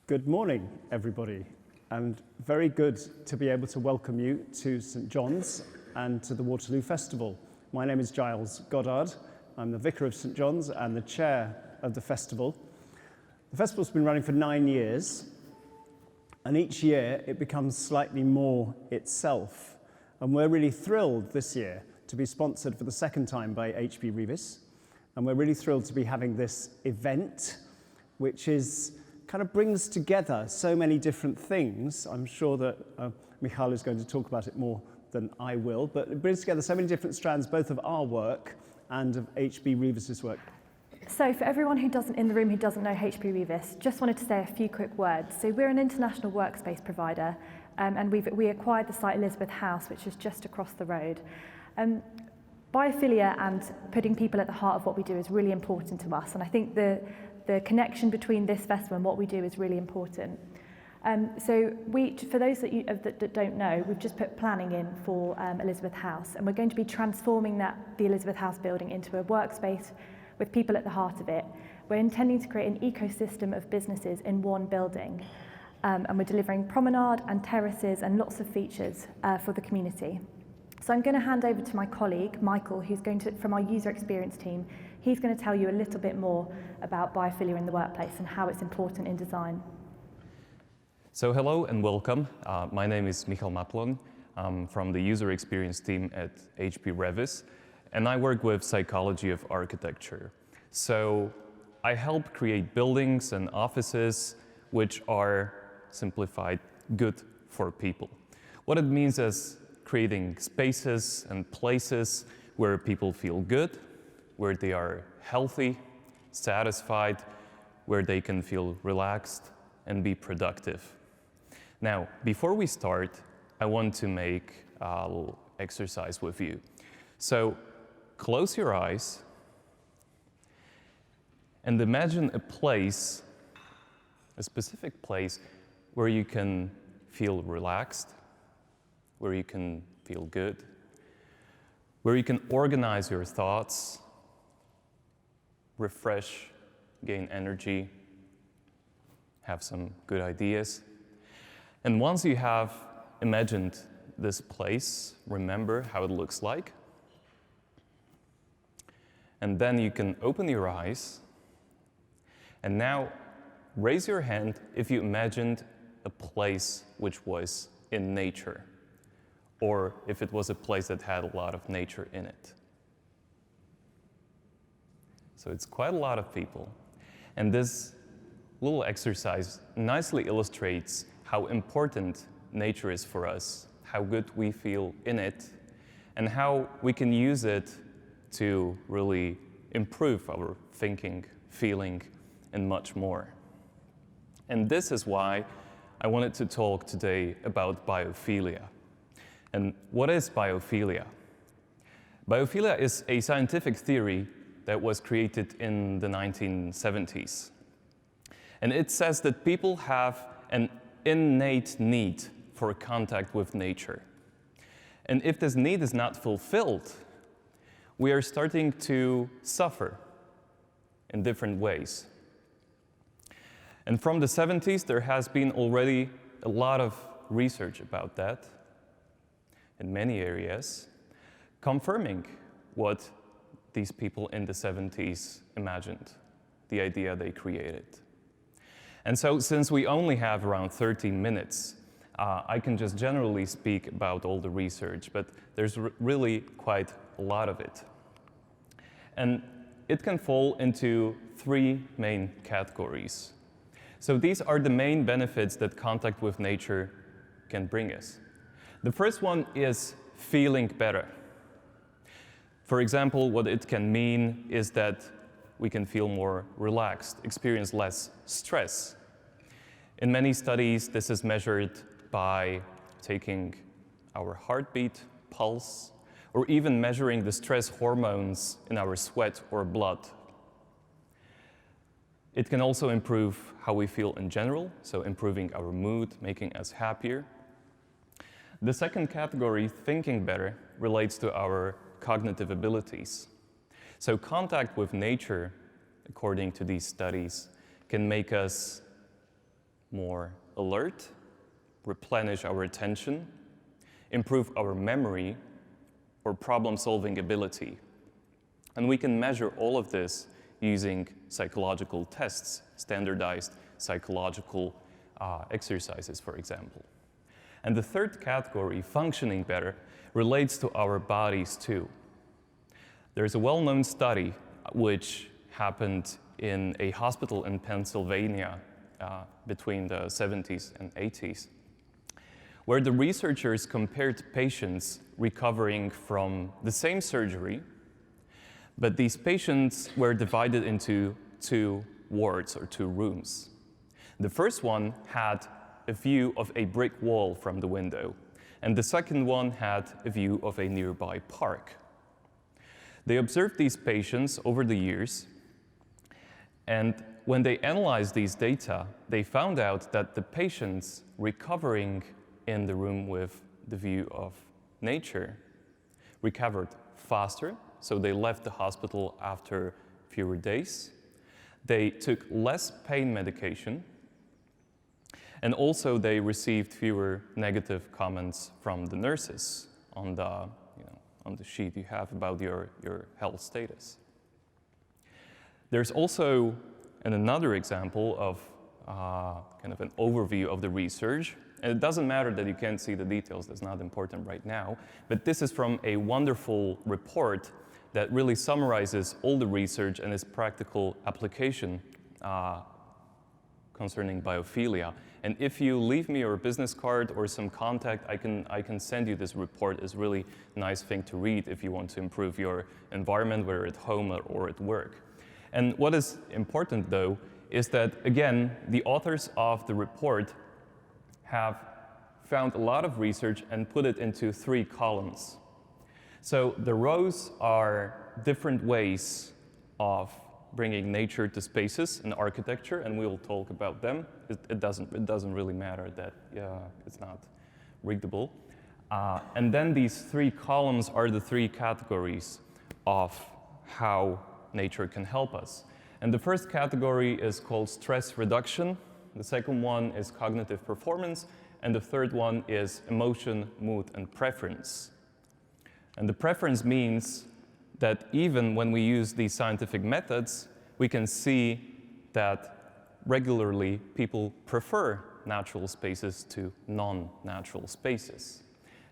Good morning, everybody, and very good to be able to welcome you to St. John's and to the Waterloo Festival. My name is Giles Goddard. I'm the Vicar of St. John's and the chair of the festival. The festival's been running for 9 years, and each year it becomes slightly more itself. And we're really thrilled this year to be sponsored for the second time by Revis. And we're really thrilled to be having this event, which kind of brings together so many different things. I'm sure that Michal is going to talk about it more than I will, but it brings together so many different strands, both of our work and of Revis's work. So for everyone in the room who doesn't know Revis, just wanted to say a few quick words. So we're an international workspace provider, and we acquired the site Elizabeth House, which is just across the road. Biophilia and putting people at the heart of what we do is really important to us, and I think the connection between this festival and what we do is really important. So for those that don't know, we've just put planning in for Elizabeth House, and we're going to be transforming the Elizabeth House building into a workspace with people at the heart of it. We're intending to create an ecosystem of businesses in one building, and we're delivering promenade and terraces and lots of features for the community. So I'm going to hand over to my colleague, Michael, from our user experience team. He's going to tell you a little bit more about biophilia in the workplace and how it's important in design. So hello and welcome. My name is Michal Matlon. I'm from the user experience team at Revis, and I work with psychology of architecture. So I help create buildings and offices which are simplified good for people. What it means is creating spaces and places where people feel good, where they are healthy, satisfied, where they can feel relaxed and be productive. Now, before we start, I want to make a little exercise with you. So close your eyes and imagine a specific place where you can feel relaxed, where you can feel good, where you can organize your thoughts, refresh, gain energy, have some good ideas. And once you have imagined this place, remember how it looks like. And then you can open your eyes. And now raise your hand if you imagined a place which was in nature, or if it was a place that had a lot of nature in it. So it's quite a lot of people. And this little exercise nicely illustrates how important nature is for us, how good we feel in it, and how we can use it to really improve our thinking, feeling, and much more. And this is why I wanted to talk today about biophilia. And what is biophilia? Biophilia is a scientific theory that was created in the 1970s. And it says that people have an innate need for contact with nature. And if this need is not fulfilled, we are starting to suffer in different ways. And from the 70s, there has been already a lot of research about that in many areas, confirming what these people in the 70s imagined, the idea they created. And so since we only have around 13 minutes, I can just generally speak about all the research, but there's really quite a lot of it. And it can fall into 3 main categories. So these are the main benefits that contact with nature can bring us. The first one is feeling better. For example, what it can mean is that we can feel more relaxed, experience less stress. In many studies, this is measured by taking our heartbeat, pulse, or even measuring the stress hormones in our sweat or blood. It can also improve how we feel in general, so improving our mood, making us happier. The second category, thinking better, relates to our cognitive abilities. So contact with nature, according to these studies, can make us more alert, replenish our attention, improve our memory, or problem-solving ability. And we can measure all of this using psychological tests, standardized psychological exercises, for example. And the third category, functioning better, relates to our bodies too. There's a well-known study which happened in a hospital in Pennsylvania between the 70s and 80s, where the researchers compared patients recovering from the same surgery, but these patients were divided into two wards or two rooms. The first one had a view of a brick wall from the window, and the second one had a view of a nearby park. They observed these patients over the years, and when they analyzed these data, they found out that the patients recovering in the room with the view of nature recovered faster, so they left the hospital after fewer days. They took less pain medication, and also they received fewer negative comments from the nurses on the sheet you have about your health status. There's also another example of kind of an overview of the research. And it doesn't matter that you can't see the details, that's not important right now, but this is from a wonderful report that really summarizes all the research and its practical application concerning biophilia. And if you leave me your business card or some contact, I can send you this report. It's a really nice thing to read if you want to improve your environment, whether at home or at work. And what is important, though, is that, again, the authors of the report have found a lot of research and put it into 3 columns. So the rows are different ways of bringing nature to spaces in architecture, and we'll talk about them. It doesn't really matter that it's not readable. And then these 3 columns are the 3 categories of how nature can help us. And the first category is called stress reduction. The second one is cognitive performance, and the third one is emotion, mood, and preference. And the preference means that even when we use these scientific methods, we can see that regularly people prefer natural spaces to non-natural spaces.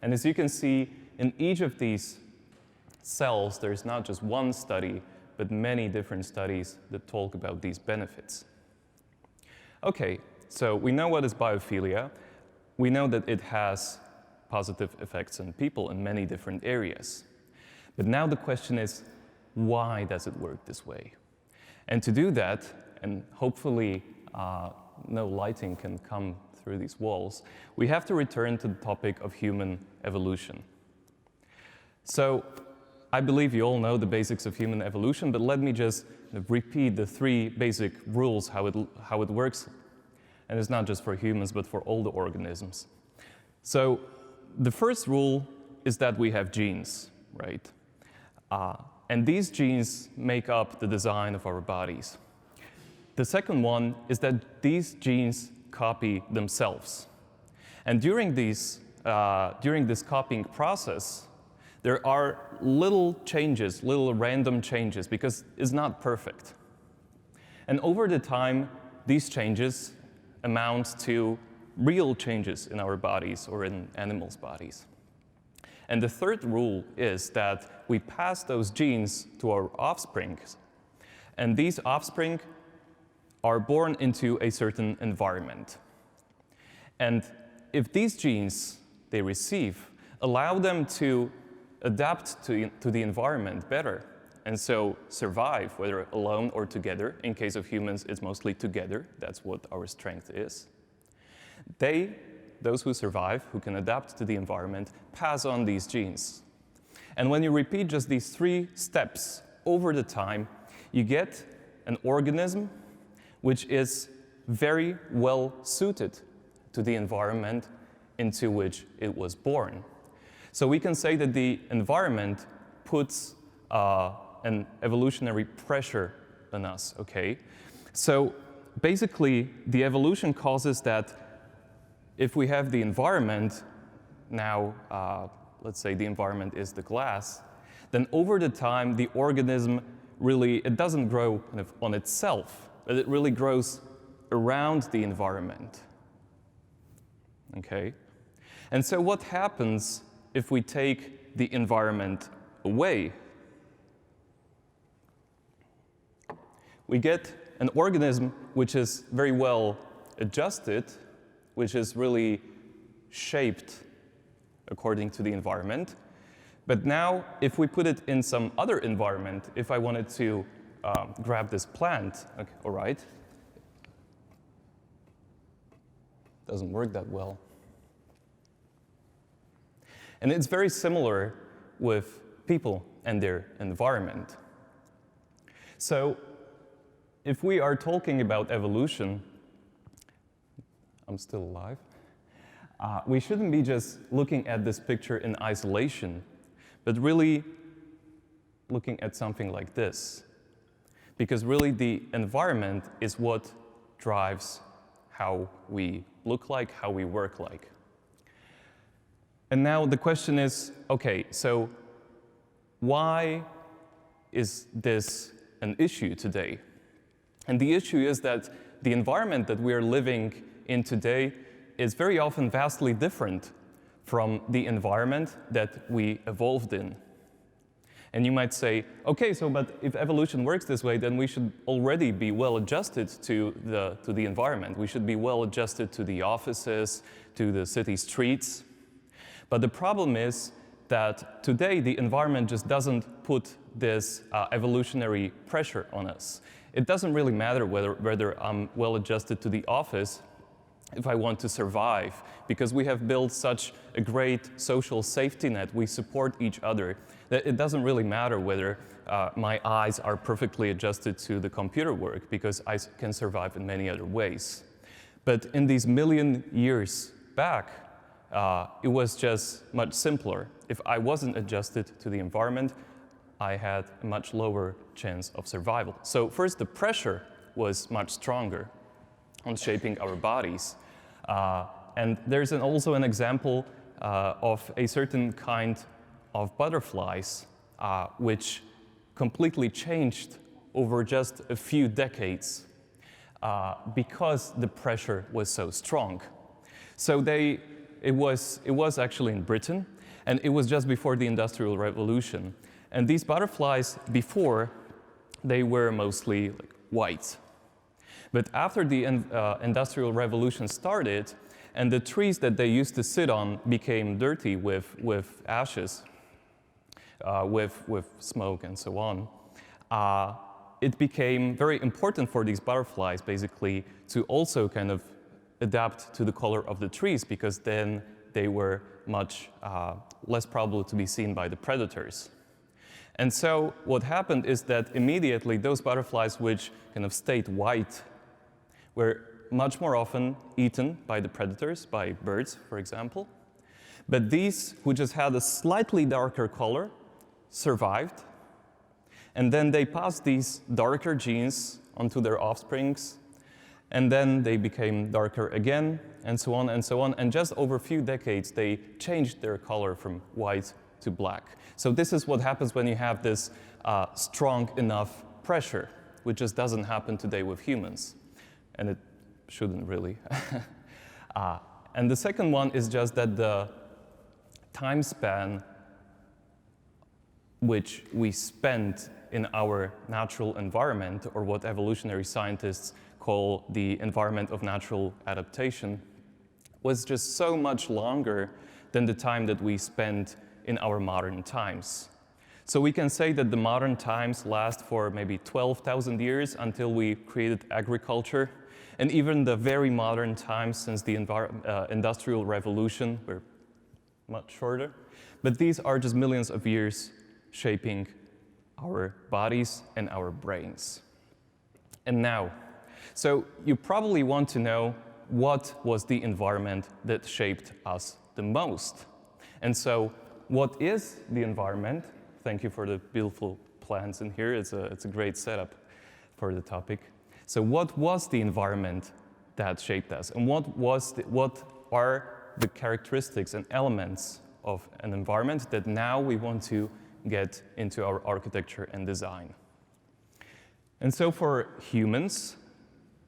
And as you can see, in each of these cells, there's not just one study, but many different studies that talk about these benefits. Okay, so we know what is biophilia. We know that it has positive effects on people in many different areas. But now the question is, why does it work this way? And to do that, and hopefully no lighting can come through these walls, we have to return to the topic of human evolution. So I believe you all know the basics of human evolution, but let me just repeat the 3 basic rules, how it works. And it's not just for humans, but for all the organisms. So the first rule is that we have genes, right? And these genes make up the design of our bodies. The second one is that these genes copy themselves. And during this copying process, there are little changes, little random changes, because it's not perfect. And over the time, these changes amount to real changes in our bodies or in animals' bodies. And the third rule is that we pass those genes to our offspring, and these offspring are born into a certain environment. And if these genes they receive allow them to adapt to the environment better, and so survive, whether alone or together. In case of humans, it's mostly together. That's what our strength is. Those who survive, who can adapt to the environment, pass on these genes. And when you repeat just these 3 steps over the time, you get an organism which is very well suited to the environment into which it was born. So we can say that the environment puts an evolutionary pressure on us, okay? So basically, the evolution causes that if we have the environment, now let's say the environment is the glass, then over the time, the organism really, it doesn't grow kind of on itself, but it really grows around the environment. Okay? And so what happens if we take the environment away? We get an organism which is very well adjusted, which is really shaped according to the environment. But now, if we put it in some other environment, if I wanted to grab this plant, okay, all right, doesn't work that well. And it's very similar with people and their environment. So, if we are talking about evolution, I'm still alive, we shouldn't be just looking at this picture in isolation, but really looking at something like this. Because really the environment is what drives how we look like, how we work like. And now the question is, okay, so why is this an issue today? And the issue is that the environment that we are living in today is very often vastly different from the environment that we evolved in. And you might say, okay, so but if evolution works this way, then we should already be well adjusted to the environment. We should be well adjusted to the offices, to the city streets. But the problem is that today the environment just doesn't put this evolutionary pressure on us. It doesn't really matter whether I'm well adjusted to the office if I want to survive, because we have built such a great social safety net, we support each other, that it doesn't really matter whether my eyes are perfectly adjusted to the computer work, because I can survive in many other ways. But in these million years back, it was just much simpler. If I wasn't adjusted to the environment, I had a much lower chance of survival. So first, the pressure was much stronger on shaping our bodies. And there's also an example of a certain kind of butterflies which completely changed over just a few decades because the pressure was so strong. So it was actually in Britain, and it was just before the Industrial Revolution. And these butterflies, before, they were mostly like white. But after the Industrial Revolution started, and the trees that they used to sit on became dirty with ashes, with smoke and so on, it became very important for these butterflies, basically, to also kind of adapt to the color of the trees, because then they were much less probable to be seen by the predators. And so what happened is that immediately those butterflies which kind of stayed white were much more often eaten by the predators, by birds, for example. But these who just had a slightly darker color survived, and then they passed these darker genes onto their offsprings, and then they became darker again, and so on and so on. And just over a few decades, they changed their color from white to black. So this is what happens when you have this strong enough pressure, which just doesn't happen today with humans. And it shouldn't really. And the second one is just that the time span which we spend in our natural environment, or what evolutionary scientists call the environment of natural adaptation, was just so much longer than the time that we spend in our modern times. So we can say that the modern times last for maybe 12,000 years until we created agriculture, and even the very modern times since the Industrial Revolution were much shorter. But these are just millions of years shaping our bodies and our brains. And now, so you probably want to know what was the environment that shaped us the most. And so what is the environment? Thank you for the beautiful plants in here. It's a great setup for the topic. So what was the environment that shaped us? And what are the characteristics and elements of an environment that now we want to get into our architecture and design? And so for humans,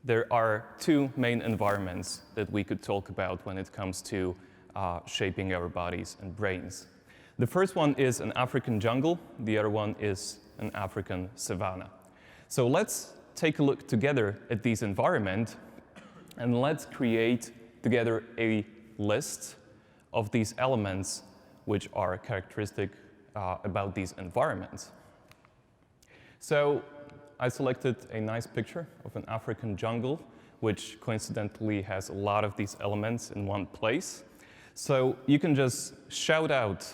there are two main environments that we could talk about when it comes to shaping our bodies and brains. The first one is an African jungle, the other one is an African savanna. So let's take a look together at these environments and let's create together a list of these elements which are characteristic about these environments. So I selected a nice picture of an African jungle, which coincidentally has a lot of these elements in one place. So you can just shout out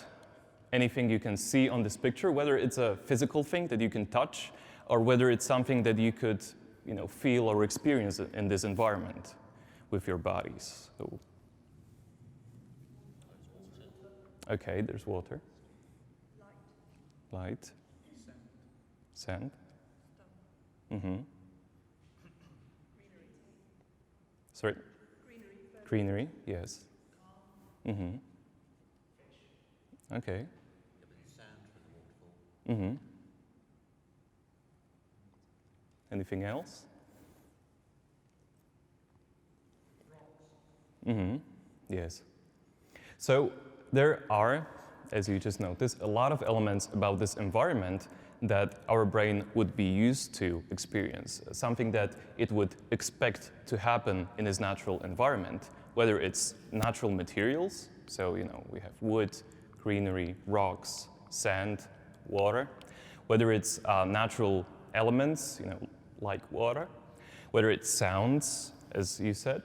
anything you can see on this picture, whether it's a physical thing that you can touch, or whether it's something that you could, feel or experience in this environment with your bodies. So, okay, there's water. Light. Sand. Mm-hmm. Sorry? Greenery, yes. Mm-hmm. Okay. Mm-hmm. Anything else? Mm-hmm. Yes. So there are, as you just noticed, a lot of elements about this environment that our brain would be used to experience, something that it would expect to happen in its natural environment, whether it's natural materials, so we have wood, greenery, rocks, sand, water, whether it's natural elements, like water, whether it's sounds, as you said,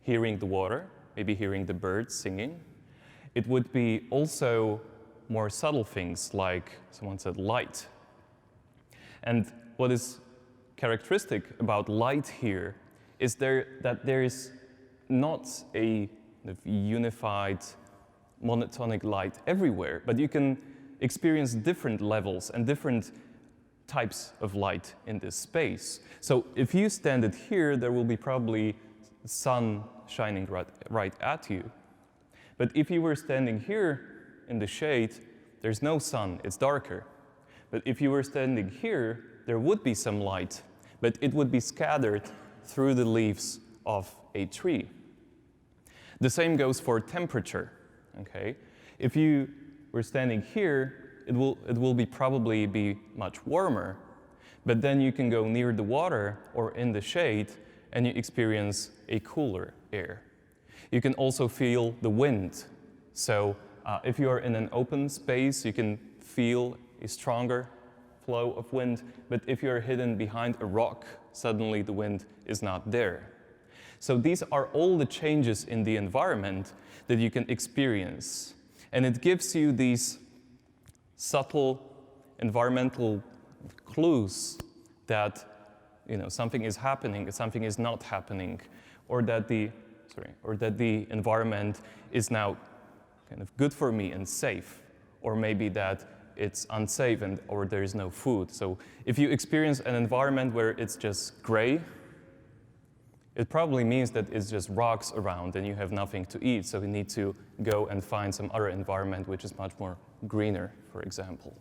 hearing the water, maybe hearing the birds singing. It would be also more subtle things like, someone said, light. And what is characteristic about light here is that there is not a unified monotonic light everywhere, but you can experience different levels and different types of light in this space. So if you stand it here, there will be probably sun shining right at you. But if you were standing here in the shade, there's no sun, it's darker. But if you were standing here, there would be some light, but it would be scattered through the leaves of a tree. The same goes for temperature, okay? If you were standing here, it will probably be much warmer, but then you can go near the water or in the shade and you experience a cooler air. You can also feel the wind. So if you are in an open space, you can feel a stronger flow of wind, but if you're hidden behind a rock, suddenly the wind is not there. So these are all the changes in the environment that you can experience. And it gives you these subtle environmental clues that something is happening, something is not happening, or that the environment is now kind of good for me and safe, or maybe that it's unsafe or there is no food. So if you experience an environment where it's just gray, it probably means that it's just rocks around and you have nothing to eat, so you need to go and find some other environment which is much more greener, for example.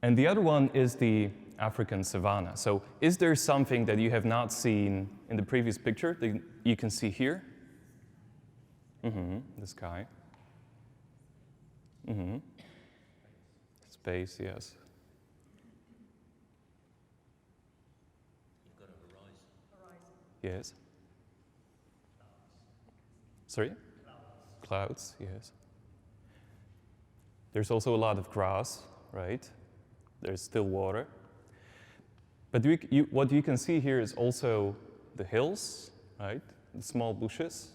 And the other one is the African savanna. So is there something that you have not seen in the previous picture that you can see here? The sky. Space, yes. You've got a horizon. Yes. Sorry? Clouds, yes. There's also a lot of grass, right? There's still water. But what you can see here is also the hills, right? The small bushes.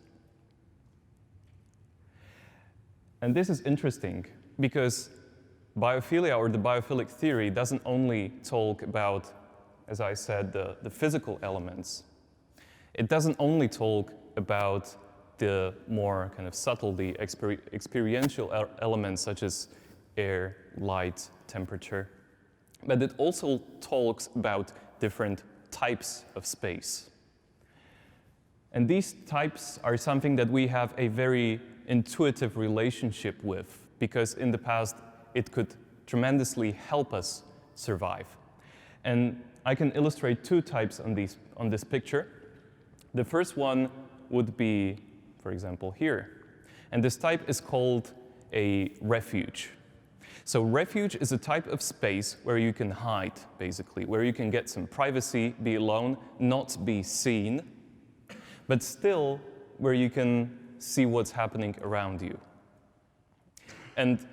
And this is interesting because biophilia, or the biophilic theory, doesn't only talk about, as I said, the physical elements. It doesn't only talk about the more kind of subtle, the experiential elements such as air, light, temperature, but it also talks about different types of space. And these types are something that we have a very intuitive relationship with, because in the past it could tremendously help us survive. And I can illustrate two types on this picture. The first one would be, for example, here. And this type is called a refuge. So refuge is a type of space where you can hide, basically, where you can get some privacy, be alone, not be seen, but still where you can see what's happening around you. And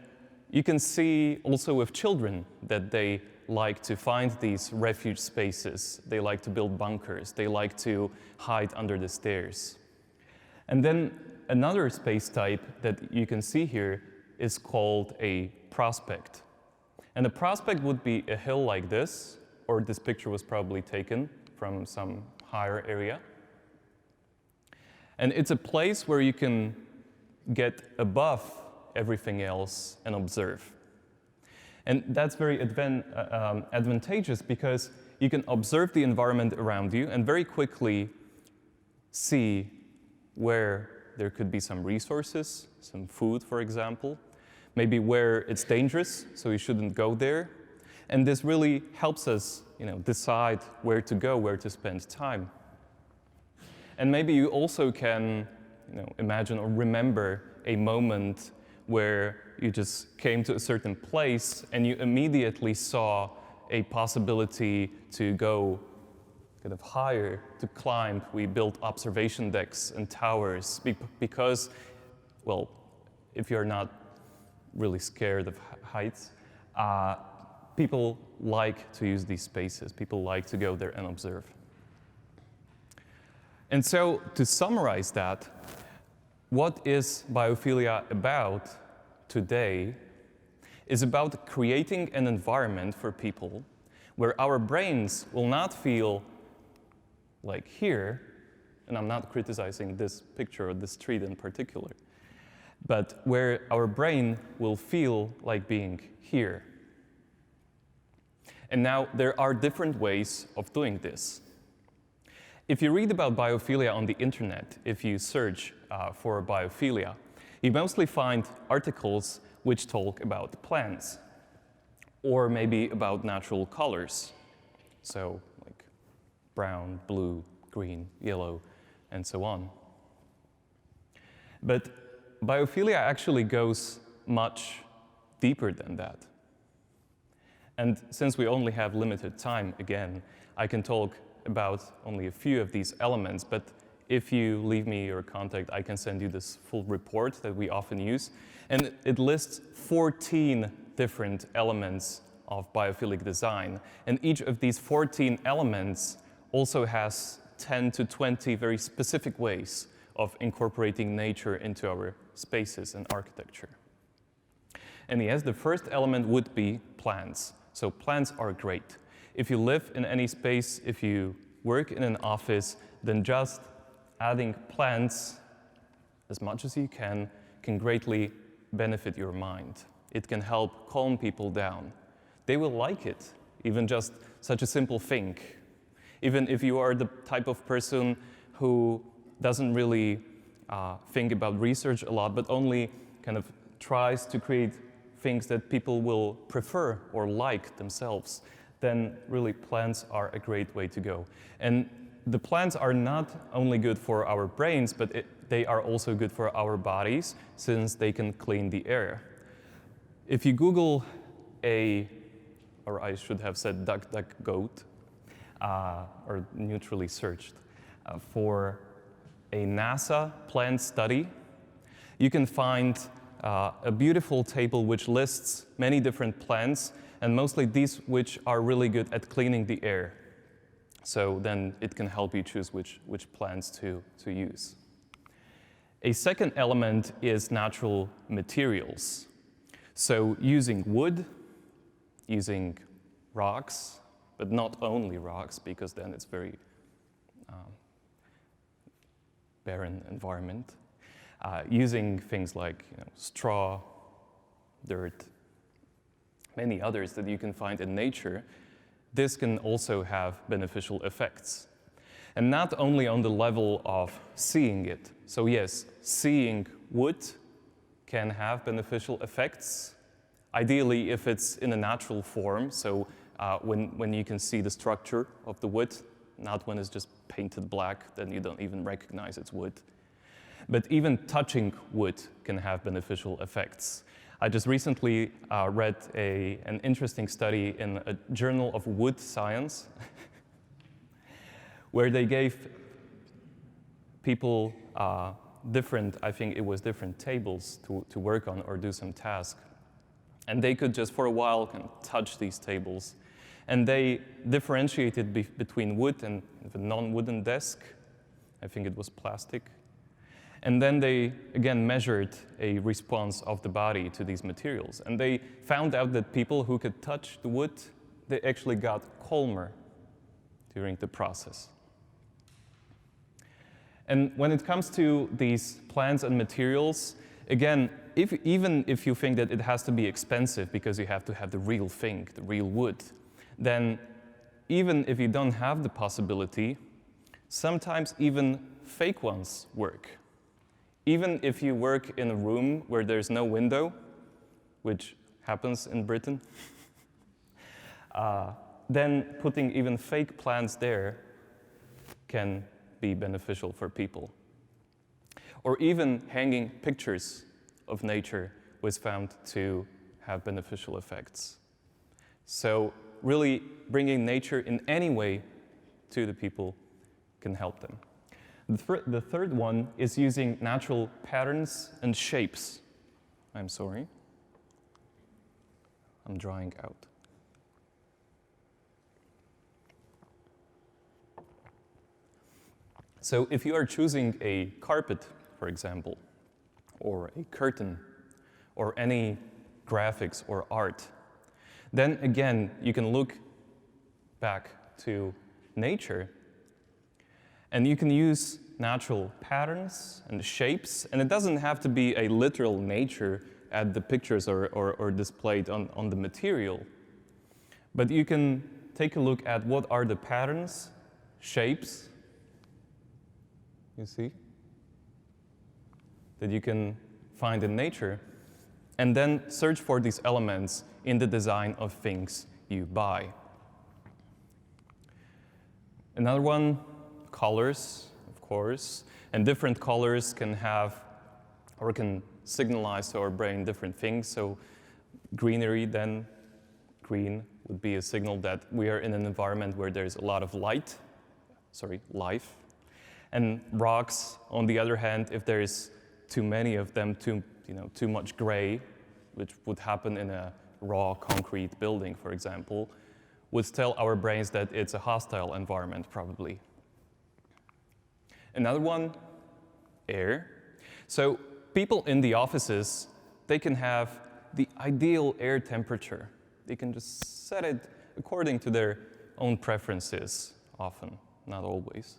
you can see also with children that they like to find these refuge spaces. They like to build bunkers. They like to hide under the stairs. And then another space type that you can see here is called a prospect. And a prospect would be a hill like this, or this picture was probably taken from some higher area. And it's a place where you can get above everything else and observe. And that's very advantageous because you can observe the environment around you and very quickly see where there could be some resources, some food, for example, maybe where it's dangerous, so you shouldn't go there. And this really helps us, decide where to go, where to spend time. And maybe you also can, imagine or remember a moment where you just came to a certain place and you immediately saw a possibility to go kind of higher, to climb. We built observation decks and towers because, well, if you're not really scared of heights, people like to use these spaces. People like to go there and observe. And so, to summarize that, what is Biophilia about today is about creating an environment for people where our brains will not feel like here, and I'm not criticizing this picture or this tree in particular, but where our brain will feel like being here. And now there are different ways of doing this. If you read about biophilia on the internet, if you search for biophilia, you mostly find articles which talk about plants, or maybe about natural colors, so like brown, blue, green, yellow, and so on. But biophilia actually goes much deeper than that. And since we only have limited time, again, I can talk about only a few of these elements, but if you leave me your contact, I can send you this full report that we often use. And it lists 14 different elements of biophilic design. And each of these 14 elements also has 10 to 20 very specific ways of incorporating nature into our spaces and architecture. And yes, the first element would be plants. So plants are great. If you live in any space, if you work in an office, then just adding plants as much as you can greatly benefit your mind. It can help calm people down. They will like it, even just such a simple thing. Even if you are the type of person who doesn't really think about research a lot, but only kind of tries to create things that people will prefer or like themselves, then really plants are a great way to go. And the plants are not only good for our brains, but they are also good for our bodies, since they can clean the air. If you Google or I should have said DuckDuckGoat, or neutrally searched, for a NASA plant study, you can find a beautiful table which lists many different plants, and mostly these which are really good at cleaning the air. So then it can help you choose which plants to use. A second element is natural materials. So using wood, using rocks, but not only rocks, because then it's very barren environment. Using things like straw, dirt, many others that you can find in nature, this can also have beneficial effects. And not only on the level of seeing it. So yes, seeing wood can have beneficial effects, ideally if it's in a natural form, so when you can see the structure of the wood, not when it's just painted black, then you don't even recognize it's wood. But even touching wood can have beneficial effects. I just recently read an interesting study in a journal of wood science where they gave people different tables to work on or do some task. And they could just for a while kind of touch these tables. And they differentiated between wood and a non-wooden desk. I think it was plastic. And then they, again, measured a response of the body to these materials. And they found out that people who could touch the wood, they actually got calmer during the process. And when it comes to these plants and materials, again, even if you think that it has to be expensive because you have to have the real thing, the real wood, then even if you don't have the possibility, sometimes even fake ones work. Even if you work in a room where there's no window, which happens in Britain, then putting even fake plants there can be beneficial for people. Or even hanging pictures of nature was found to have beneficial effects. So really bringing nature in any way to the people can help them. The third one is using natural patterns and shapes. I'm sorry. I'm drying out. So if you are choosing a carpet, for example, or a curtain, or any graphics or art, then again, you can look back to nature, and you can use natural patterns and shapes, and it doesn't have to be a literal nature at the pictures or displayed on the material, but you can take a look at what are the patterns, shapes, you see, that you can find in nature, and then search for these elements in the design of things you buy. Another one, colors, of course, and different colors can have, or can signalize to our brain different things. So greenery, then green would be a signal that we are in an environment where there's a lot of life. And rocks, on the other hand, if there is too many of them, too much gray, which would happen in a raw concrete building, for example, would tell our brains that it's a hostile environment, probably. Another one, air. So people in the offices, they can have the ideal air temperature. They can just set it according to their own preferences, often, not always.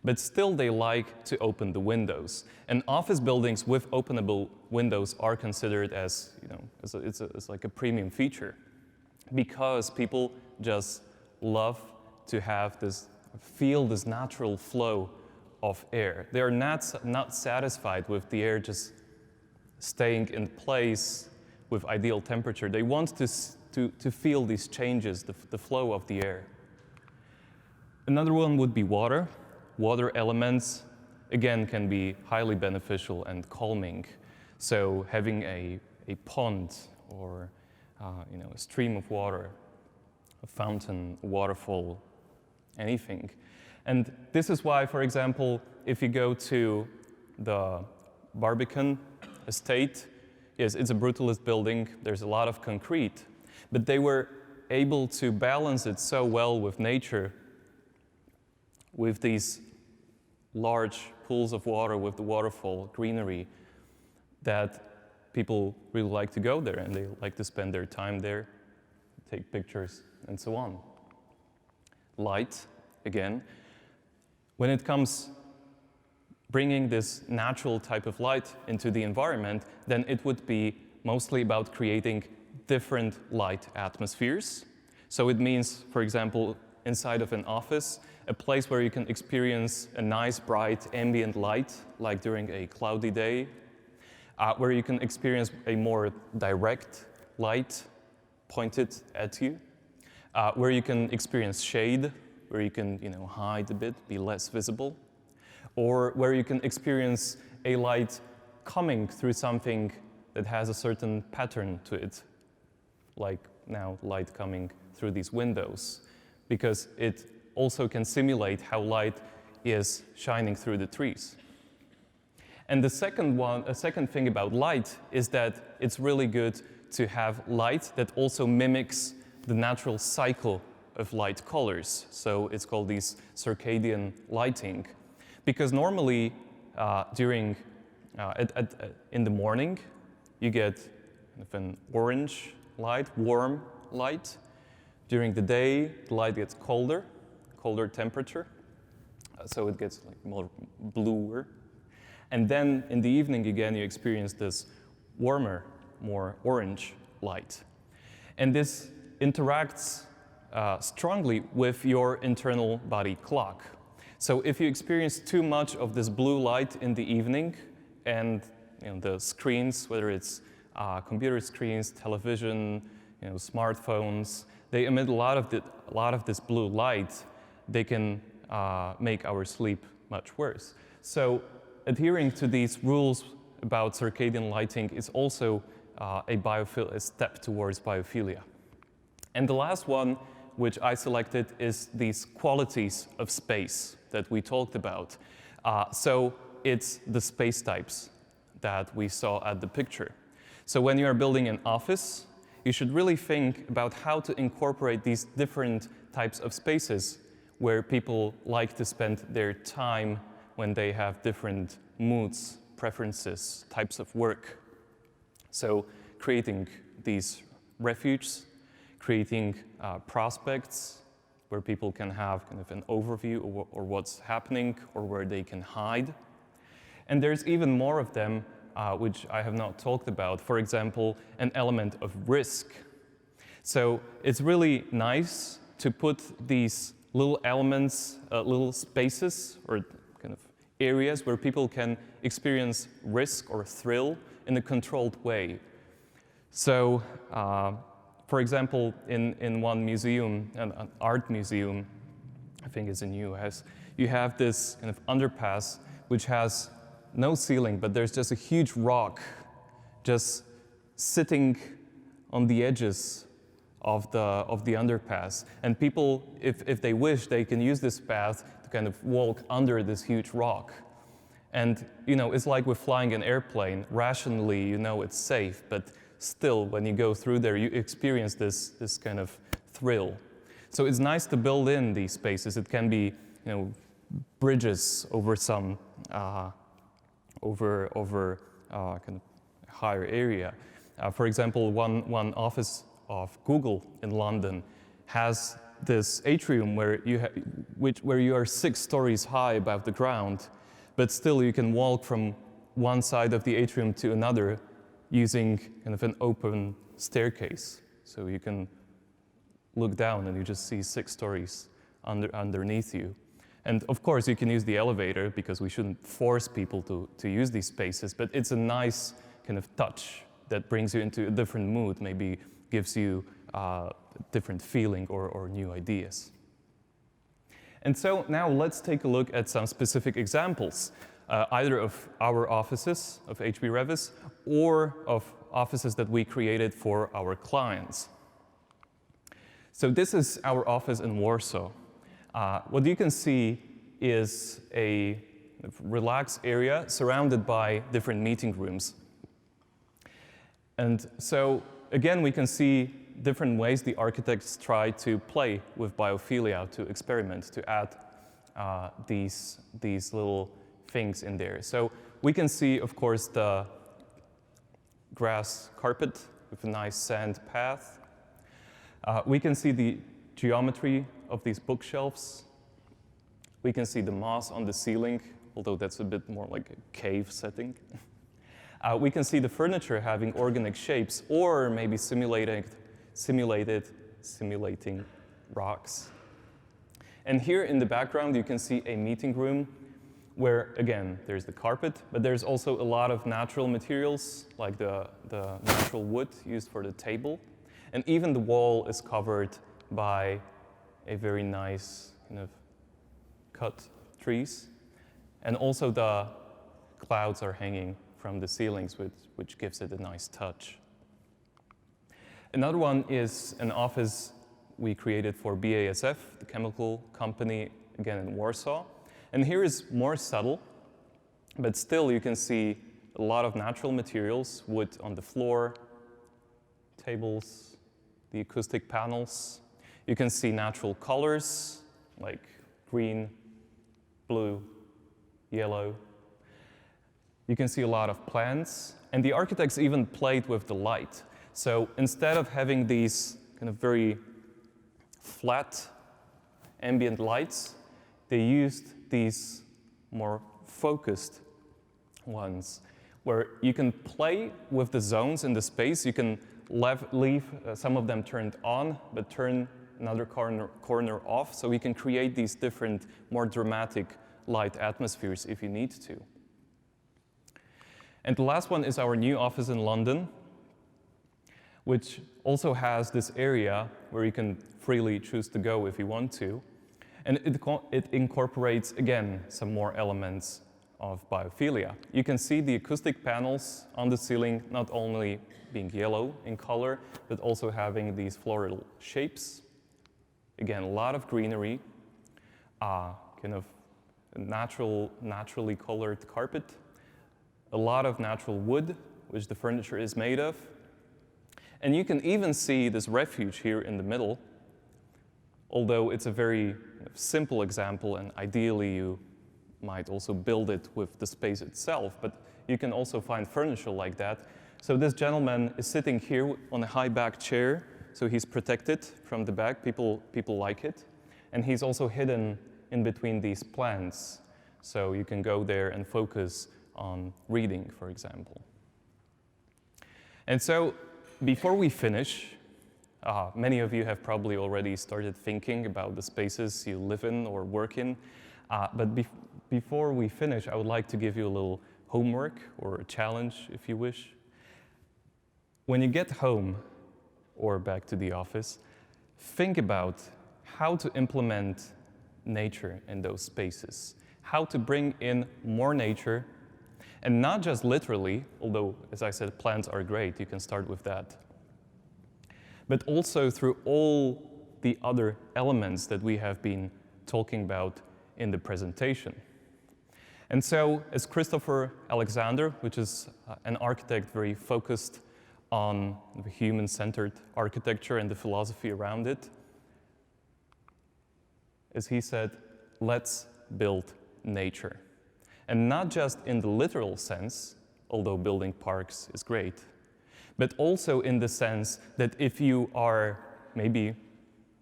But still they like to open the windows. And office buildings with openable windows are considered as, it's like a premium feature, because people just love to feel this natural flow of air. They are not satisfied with the air just staying in place with ideal temperature. They want to feel these changes, the flow of the air. Another one would be water. Water elements, again, can be highly beneficial and calming. So having a pond or a stream of water, a fountain, a waterfall, anything. And this is why, for example, if you go to the Barbican estate, yes, it's a brutalist building, there's a lot of concrete, but they were able to balance it so well with nature, with these large pools of water, with the waterfall, greenery, that people really like to go there and they like to spend their time there, take pictures, and so on. Light, again. When it comes bringing this natural type of light into the environment, then it would be mostly about creating different light atmospheres. So it means, for example, inside of an office, a place where you can experience a nice, bright, ambient light, like during a cloudy day, where you can experience a more direct light pointed at you, where you can experience shade, where you can hide a bit, be less visible, or where you can experience a light coming through something that has a certain pattern to it, like now light coming through these windows, because it also can simulate how light is shining through the trees. And the second thing about light is that it's really good to have light that also mimics the natural cycle of light colors. So it's called these circadian lighting. Because normally in the morning, you get an orange light, warm light. During the day, the light gets colder temperature, so it gets more bluer. And then in the evening again, you experience this warmer, more orange light. And this interacts strongly with your internal body clock. So if you experience too much of this blue light in the evening, and the screens, whether it's computer screens, television, smartphones, they emit a lot of this blue light. They can make our sleep much worse. So adhering to these rules about circadian lighting is also a step towards biophilia. And the last one, which I selected, is these qualities of space that we talked about. So it's the space types that we saw at the picture. So when you are building an office, you should really think about how to incorporate these different types of spaces where people like to spend their time when they have different moods, preferences, types of work. So creating these refuges, creating prospects where people can have kind of an overview or what's happening or where they can hide. And there's even more of them which I have not talked about. For example, an element of risk. So it's really nice to put these little elements, little spaces or kind of areas where people can experience risk or thrill in a controlled way. So, for example, in one museum, an art museum, I think it's in the US, you have this kind of underpass which has no ceiling, but there's just a huge rock just sitting on the edges of the underpass. And people, if they wish, they can use this path to kind of walk under this huge rock. And it's like with flying an airplane. Rationally, it's safe, but still, when you go through there, you experience this kind of thrill. So it's nice to build in these spaces. It can be, bridges over some kind of higher area. For example, one office of Google in London has this atrium where you are 6 stories high above the ground, but still you can walk from one side of the atrium to another using kind of an open staircase. So you can look down and you just see 6 stories underneath you. And of course, you can use the elevator because we shouldn't force people to use these spaces, but it's a nice kind of touch that brings you into a different mood, maybe gives you a different feeling or new ideas. And so now let's take a look at some specific examples, either of our offices of HB Revis or of offices that we created for our clients. So this is our office in Warsaw. What you can see is a relaxed area surrounded by different meeting rooms. And so, again, we can see different ways the architects try to play with biophilia, to experiment, to add these little things in there. So we can see, of course, the grass carpet with a nice sand path. We can see the geometry of these bookshelves. We can see the moss on the ceiling, although that's a bit more like a cave setting. We can see the furniture having organic shapes or maybe simulated simulating rocks. And here in the background, you can see a meeting room where, again, there's the carpet, but there's also a lot of natural materials, like the natural wood used for the table. And even the wall is covered by a very nice kind of cut trees. And also the clouds are hanging from the ceilings, which gives it a nice touch. Another one is an office we created for BASF, the chemical company, again in Warsaw. And here is more subtle, but still you can see a lot of natural materials, wood on the floor, tables, the acoustic panels. You can see natural colors like green, blue, yellow. You can see a lot of plants, and the architects even played with the light. So instead of having these kind of very flat ambient lights, they used these more focused ones, where you can play with the zones in the space. You can leave some of them turned on, but turn another corner off, so we can create these different, more dramatic light atmospheres if you need to. And the last one is our new office in London, which also has this area where you can freely choose to go if you want to. And it incorporates, again, some more elements of biophilia. You can see the acoustic panels on the ceiling not only being yellow in color, but also having these floral shapes. Again, a lot of greenery, kind of naturally colored carpet, a lot of natural wood, which the furniture is made of. And you can even see this refuge here in the middle, although it's a very simple example, and ideally you might also build it with the space itself, but you can also find furniture like that. So this gentleman is sitting here on a high back chair, so he's protected from the back. People like it. And he's also hidden in between these plants, so you can go there and focus on reading, for example. And so before we finish, many of you have probably already started thinking about the spaces you live in or work in. But before we finish, I would like to give you a little homework or a challenge, if you wish. When you get home or back to the office, think about how to implement nature in those spaces, how to bring in more nature, and not just literally, although, as I said, plants are great, you can start with that, but also through all the other elements that we have been talking about in the presentation. And so, as Christopher Alexander, which is an architect very focused on the human-centered architecture and the philosophy around it, as he said, let's build nature. And not just in the literal sense, although building parks is great, but also in the sense that if you are, maybe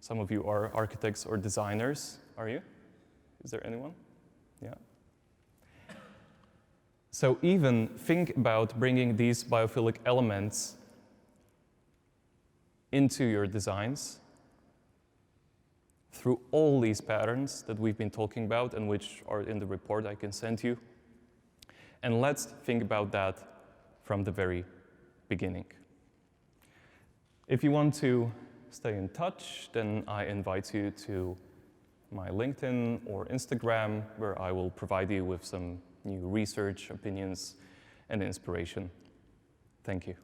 some of you are architects or designers, are you? Is there anyone? Yeah. So even think about bringing these biophilic elements into your designs through all these patterns that we've been talking about and which are in the report I can send you. And let's think about that from the very beginning. If you want to stay in touch, then I invite you to my LinkedIn or Instagram, where I will provide you with some new research, opinions, and inspiration. Thank you.